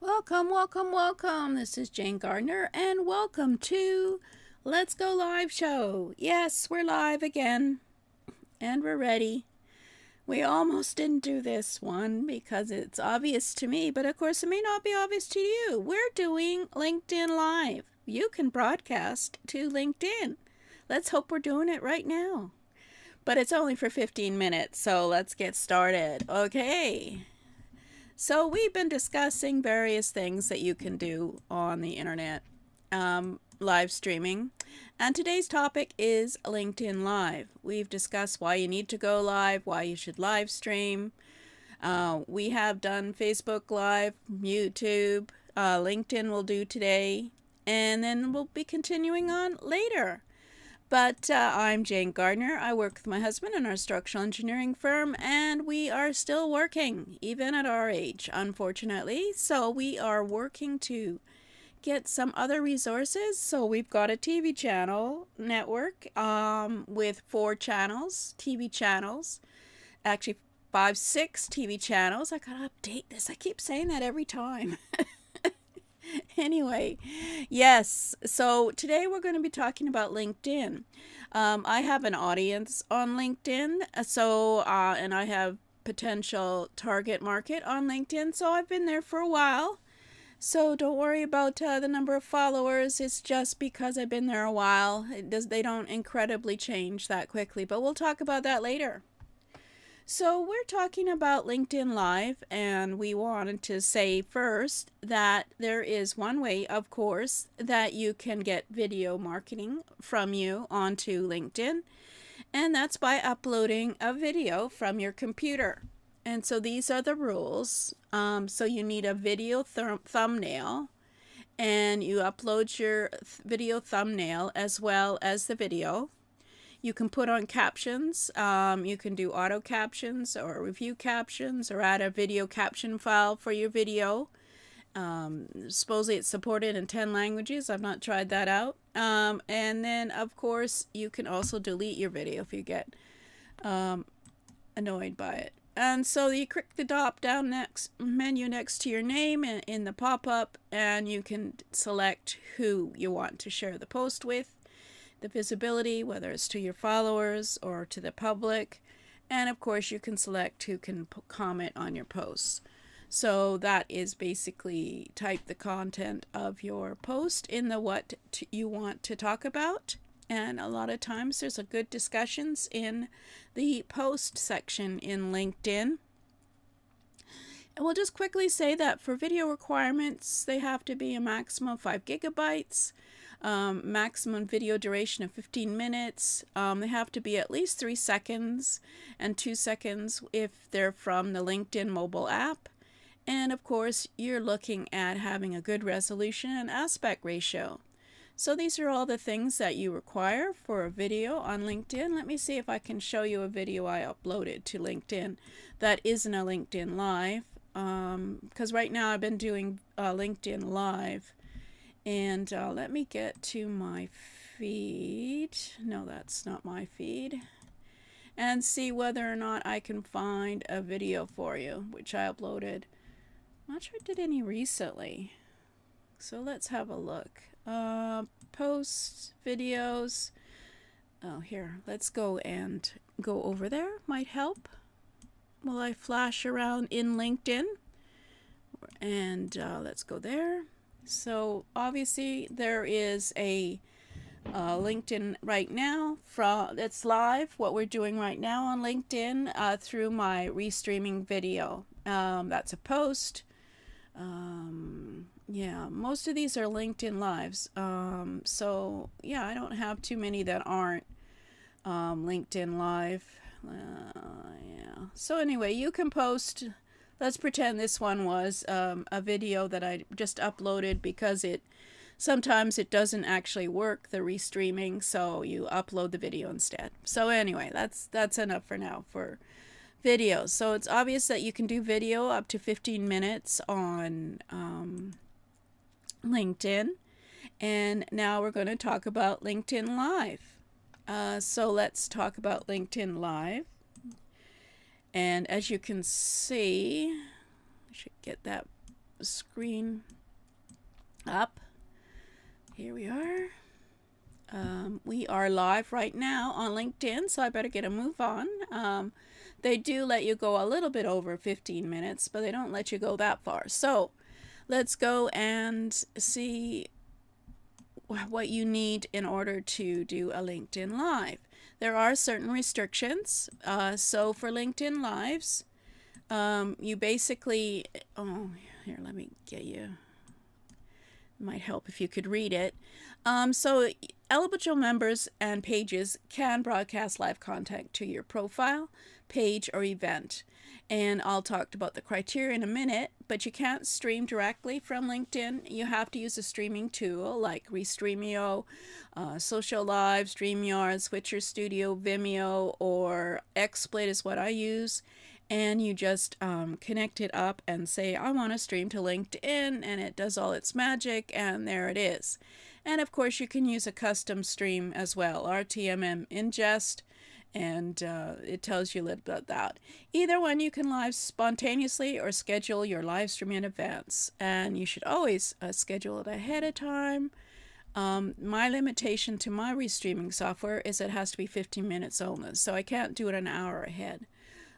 Welcome, welcome, welcome. This is Jane Gardner, and welcome to Let's Go Live Show. Yes, we're live again, and we're ready. We almost didn't do this one because it's obvious to me, but of course it may not be obvious to you. We're doing LinkedIn Live. You can broadcast to LinkedIn. Let's hope we're doing it right now. But it's only for 15 minutes, so let's get started. Okay. So we've been discussing various things that you can do on the internet, live streaming. And today's topic is LinkedIn Live. We've discussed why you need to go live, why you should live stream. We have done Facebook Live, YouTube, LinkedIn will do today, and then we'll be continuing on later. But I'm Jane Gardner. I work with my husband in our structural engineering firm, and we are still working, even at our age, unfortunately. So we are working to get some other resources. So we've got a TV channel network with 4 channels, TV channels, actually 5, 6 TV channels. I gotta update this. I keep saying that every time. Anyway, yes, so today we're going to be talking about LinkedIn. I have an audience on LinkedIn, and I have potential target market on LinkedIn, so I've been there for a while. So don't worry about the number of followers. It's just because I've been there a while. They don't incredibly change that quickly, but we'll talk about that later. So we're talking about LinkedIn Live, and we wanted to say first that there is one way, of course, that you can get video marketing from you onto LinkedIn, and that's by uploading a video from your computer. And so these are the rules. So you need a video thumbnail, and you upload your video thumbnail as well as the video. You can put on captions. You can do auto captions or review captions or add a video caption file for your video. Supposedly it's supported in 10 languages. I've not tried that out. And then, of course, you can also delete your video if you get annoyed by it. And so you click the drop-down menu next to your name in the pop-up, and you can select who you want to share the post with, the visibility, whether it's to your followers or to the public, and of course you can select who can comment on your posts. So that is basically type the content of your post in the what you want to talk about, and a lot of times there's a good discussions in the post section in LinkedIn. And we'll just quickly say that for video requirements, they have to be a maximum of 5 gigabytes. Maximum video duration of 15 minutes. They have to be at least 3 seconds and 2 seconds if they're from the LinkedIn mobile app. And of course, you're looking at having a good resolution and aspect ratio. So these are all the things that you require for a video on LinkedIn. Let me see if I can show you a video I uploaded to LinkedIn that isn't a LinkedIn Live. Because right now I've been doing LinkedIn Live. And let me get to my feed. No, that's not my feed. And see whether or not I can find a video for you, which I uploaded. I'm not sure I did any recently. So let's have a look. Posts, videos. Oh, here. Let's go over there. Might help. Will I flash around in LinkedIn? And let's go there. So obviously there is a LinkedIn right now that's live, what we're doing right now on LinkedIn through my restreaming video. That's a post. Yeah, most of these are LinkedIn Lives. So yeah, I don't have too many that aren't LinkedIn Live. Yeah. So anyway, you can post. Let's pretend this one was a video that I just uploaded because sometimes it doesn't actually work, the restreaming, so you upload the video instead. So anyway, that's enough for now for videos. So it's obvious that you can do video up to 15 minutes on LinkedIn. And now we're going to talk about LinkedIn Live. So let's talk about LinkedIn Live. And as you can see, I should get that screen up. Here we are. We are live right now on LinkedIn, so I better get a move on. They do let you go a little bit over 15 minutes, but they don't let you go that far. So let's go and see what you need in order to do a LinkedIn Live. There are certain restrictions. So for LinkedIn Lives, you basically, here, let me get you. Might help if you could read it. So eligible members and pages can broadcast live content to your profile, page, or event. And I'll talk about the criteria in a minute, but you can't stream directly from LinkedIn. You have to use a streaming tool like Restreamio, Social Live, StreamYard, Switcher Studio, Vimeo, or XSplit is what I use. And you just connect it up and say, I want to stream to LinkedIn, and it does all its magic, and there it is. And of course, you can use a custom stream as well, RTMM ingest, and it tells you a little bit about that. Either one, you can live spontaneously or schedule your live stream in advance, and you should always schedule it ahead of time. My limitation to my restreaming software is it has to be 15 minutes only, so I can't do it an hour ahead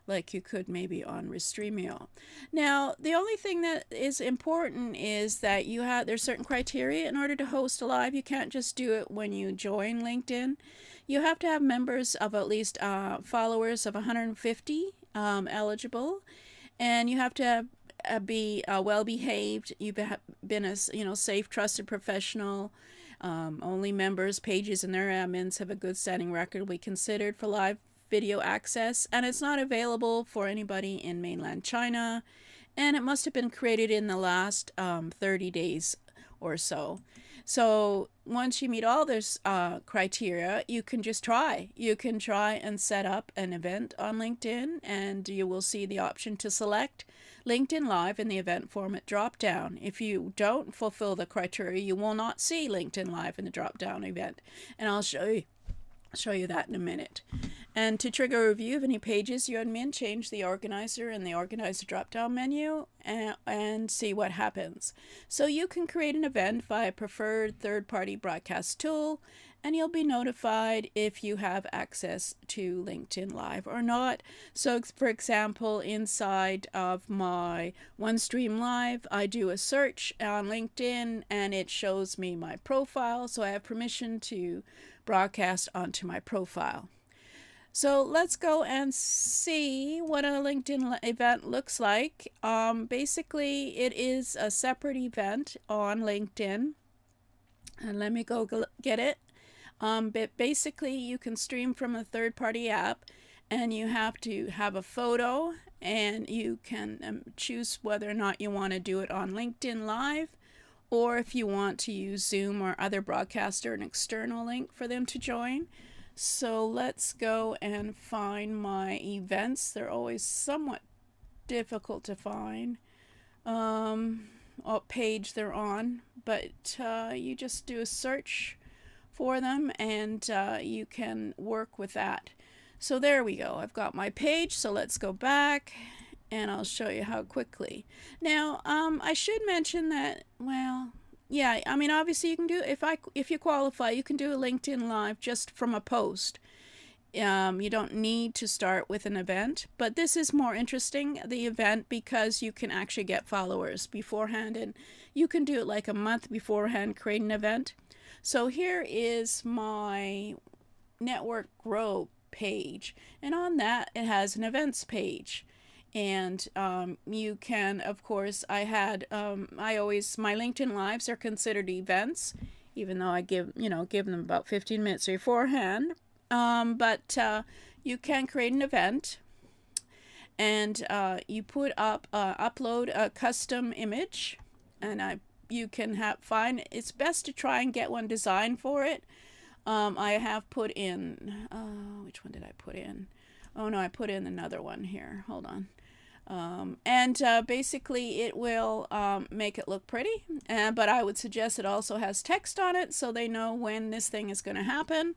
like you could maybe on Restreamio. Now, the only thing that is important is that there's certain criteria in order to host a live. You can't just do it when you join LinkedIn. You have to have members of at least followers of 150 eligible, and you have to be well behaved. You've been a safe, trusted professional. Only members, pages, and their admins have a good standing record will be considered for live video access, and it's not available for anybody in mainland China, and it must have been created in the last 30 days or so. So once you meet all this criteria, you can just try. You can try and set up an event on LinkedIn, and you will see the option to select LinkedIn Live in the event format drop down. If you don't fulfill the criteria, you will not see LinkedIn Live in the drop down event, and I'll show you that in a minute. And to trigger a review of any pages you admin, change the organizer in the organizer drop-down menu and see what happens. So you can create an event via preferred third-party broadcast tool, and you'll be notified if you have access to LinkedIn Live or not. So for example, inside of my OneStream Live, I do a search on LinkedIn and it shows me my profile, so I have permission to broadcast onto my profile. So let's go and see what a LinkedIn event looks like. Basically, it is a separate event on LinkedIn. And let me go get it. But basically, you can stream from a third-party app, and you have to have a photo, and you can choose whether or not you want to do it on LinkedIn Live, or if you want to use Zoom or other broadcaster, an external link for them to join. So let's go and find my events. They're always somewhat difficult to find. What page they're on, but you just do a search for them and you can work with that. So there we go. I've got my page. So let's go back and I'll show you how quickly. Now, I should mention that, well, yeah, I mean, obviously you can do, if you qualify, you can do a LinkedIn Live just from a post. You don't need to start with an event, but this is more interesting, the event, because you can actually get followers beforehand, and you can do it like a month beforehand, create an event. So here is my Network Grow page, and on that it has an events page. And you can, of course, my LinkedIn Lives are considered events, even though I give them about 15 minutes beforehand. But you can create an event, and you upload a custom image, and you can find, it's best to try and get one designed for it. I have put in, which one did I put in? Oh no, I put in another one here. Hold on. Basically it will make it look pretty, but I would suggest it also has text on it so they know when this thing is going to happen.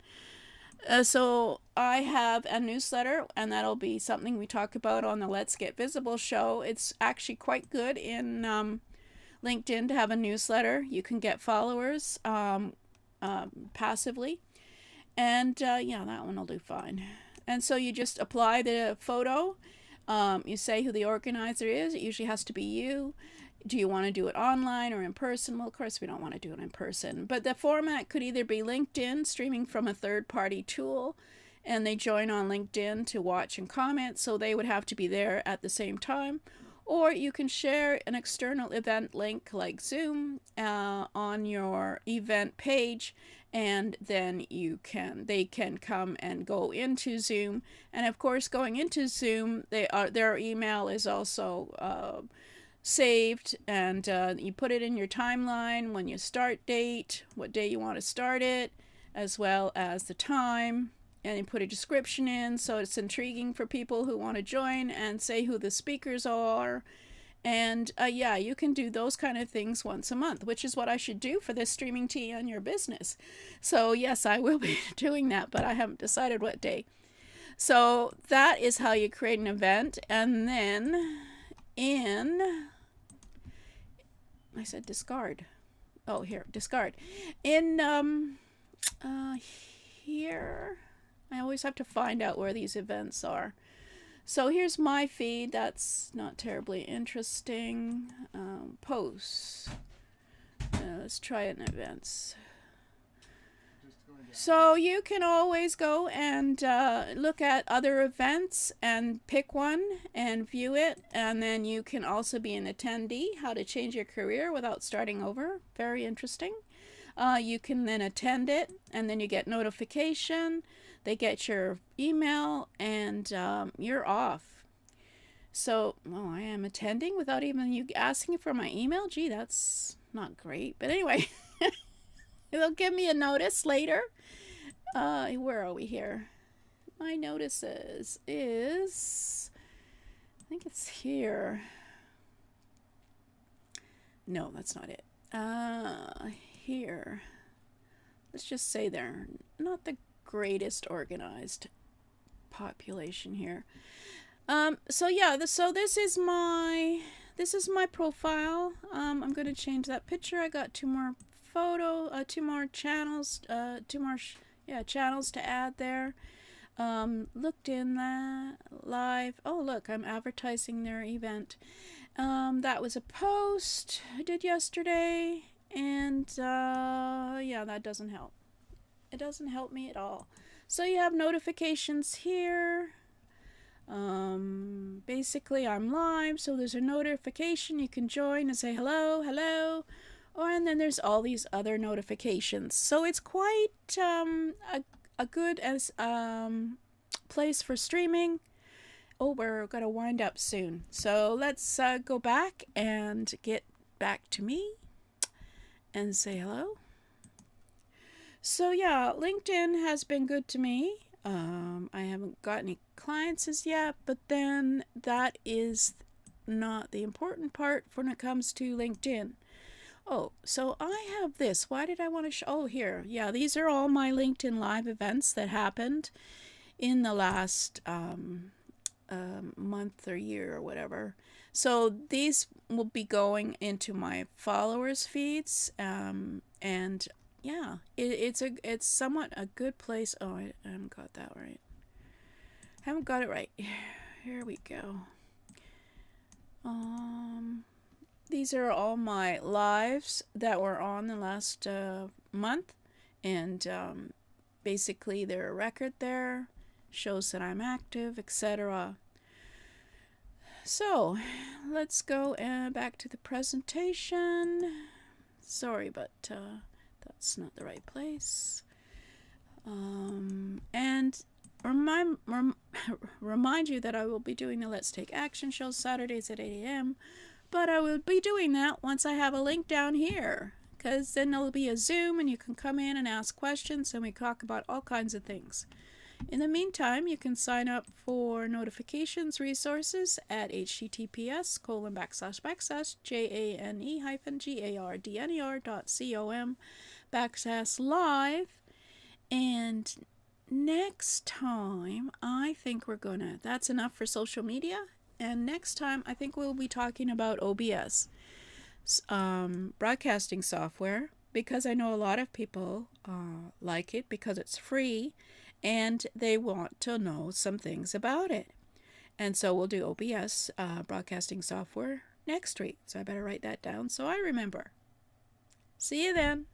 So I have a newsletter, and that'll be something we talk about on the Let's Get Visible show. It's actually quite good in LinkedIn to have a newsletter. You can get followers passively. And yeah, that one will do fine. And so you just apply the photo. You say who the organizer is. It usually has to be you. Do you want to do it online or in person? Well, of course, we don't want to do it in person. But the format could either be LinkedIn, streaming from a third-party tool, and they join on LinkedIn to watch and comment, so they would have to be there at the same time. Or you can share an external event link like Zoom on your event page, and then they can come and go into Zoom. And of course, going into Zoom, their email is also saved, and you put it in your timeline when you start date, what day you want to start it, as well as the time, and you put a description in so it's intriguing for people who want to join, and say who the speakers are. And yeah, you can do those kind of things once a month, which is what I should do for this streaming tea on your business. So yes, I will be doing that, but I haven't decided what day. So that is how you create an event. And then I said discard. Oh, here, discard. In here, I always have to find out where these events are. So here's my feed. That's not terribly interesting. Posts. Let's try it in events. So you can always go and look at other events and pick one and view it. And then you can also be an attendee, how to change your career without starting over. Very interesting. You can then attend it, and then you get notification. They get your email, and you're off. So, oh, I am attending without even you asking for my email? Gee, that's not great. But anyway, they'll give me a notice later. Where are we here? My notices is, I think it's here. No, that's not it. Here. Let's just say they're not the greatest organized population here. So yeah, so this is my profile. I'm going to change that picture. I got two more channels, channels to add there. Looked in that live. Oh, look, I'm advertising their event. That was a post I did yesterday, and yeah, that doesn't help. It doesn't help me at all. So you have notifications here. Basically I'm live, so there's a notification. You can join and say hello, hello. And then there's all these other notifications. So it's quite a good place for streaming. Oh, we're going to wind up soon. So let's go back and get back to me and say hello. So yeah, LinkedIn has been good to me. I haven't got any clients as yet, but then that is not the important part when it comes to LinkedIn. Oh, so I have this. Why did I want to show? Oh, here. Yeah, these are all my LinkedIn Live events that happened in the last month or year or whatever. So these will be going into my followers feeds, and yeah, it's somewhat a good place. Oh, I haven't got that right. Haven't got it right. Here we go. These are all my lives that were on the last month, and basically they're a record there, shows that I'm active, etc. So let's go back to the presentation. Sorry, but that's not the right place. And remind you that I will be doing the Let's Take Action show Saturdays at 8 a.m. But I will be doing that once I have a link down here, because then there'll be a Zoom and you can come in and ask questions, and we talk about all kinds of things. In the meantime, you can sign up for notifications resources at https://jane-gardner.com/live. And next time, I think that's enough for social media. And next time, I think we'll be talking about OBS. broadcasting software because I know a lot of people like it because it's free and they want to know some things about it. And so we'll do OBS broadcasting software next week. So I better write that down so I remember. See you then.